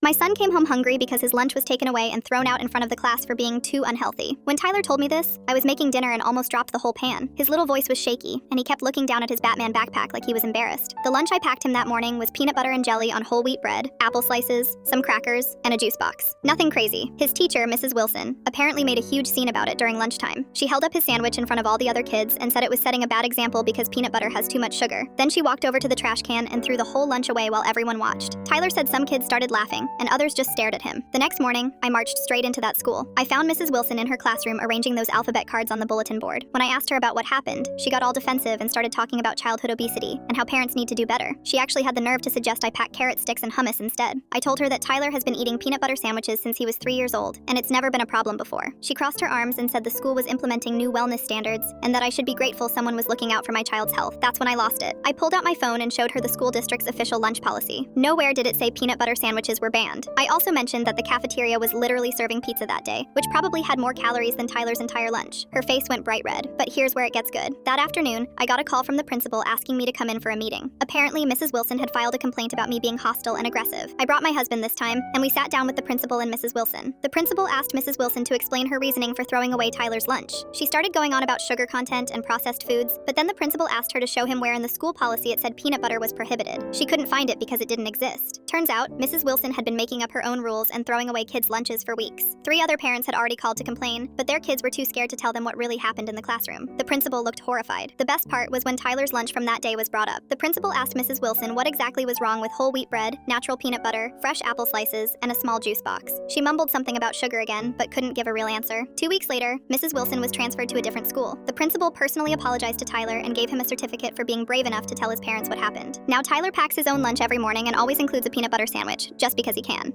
My son came home hungry because his lunch was taken away and thrown out in front of the class for being too unhealthy. When Tyler told me this, I was making dinner and almost dropped the whole pan. His little voice was shaky, and he kept looking down at his Batman backpack like he was embarrassed. The lunch I packed him that morning was peanut butter and jelly on whole wheat bread, apple slices, some crackers, and a juice box. Nothing crazy. His teacher, Mrs. Wilson, apparently made a huge scene about it during lunchtime. She held up his sandwich in front of all the other kids and said it was setting a bad example because peanut butter has too much sugar. Then she walked over to the trash can and threw the whole lunch away while everyone watched. Tyler said some kids started laughing, and others just stared at him. The next morning, I marched straight into that school. I found Mrs. Wilson in her classroom arranging those alphabet cards on the bulletin board. When I asked her about what happened, she got all defensive and started talking about childhood obesity and how parents need to do better. She actually had the nerve to suggest I pack carrot sticks and hummus instead. I told her that Tyler has been eating peanut butter sandwiches since he was 3 years old, and it's never been a problem before. She crossed her arms and said the school was implementing new wellness standards and that I should be grateful someone was looking out for my child's health. That's when I lost it. I pulled out my phone and showed her the school district's official lunch policy. Nowhere did it say peanut butter sandwiches were banned. I also mentioned that the cafeteria was literally serving pizza that day, which probably had more calories than Tyler's entire lunch. Her face went bright red, but here's where it gets good. That afternoon, I got a call from the principal asking me to come in for a meeting. Apparently, Mrs. Wilson had filed a complaint about me being hostile and aggressive. I brought my husband this time, and we sat down with the principal and Mrs. Wilson. The principal asked Mrs. Wilson to explain her reasoning for throwing away Tyler's lunch. She started going on about sugar content and processed foods, but then the principal asked her to show him where in the school policy it said peanut butter was prohibited. She couldn't find it because it didn't exist. Turns out, Mrs. Wilson had been making up her own rules and throwing away kids' lunches for weeks. 3 other parents had already called to complain, but their kids were too scared to tell them what really happened in the classroom. The principal looked horrified. The best part was when Tyler's lunch from that day was brought up. The principal asked Mrs. Wilson what exactly was wrong with whole wheat bread, natural peanut butter, fresh apple slices, and a small juice box. She mumbled something about sugar again, but couldn't give a real answer. 2 weeks later, Mrs. Wilson was transferred to a different school. The principal personally apologized to Tyler and gave him a certificate for being brave enough to tell his parents what happened. Now Tyler packs his own lunch every morning and always includes a peanut butter sandwich, just because he can.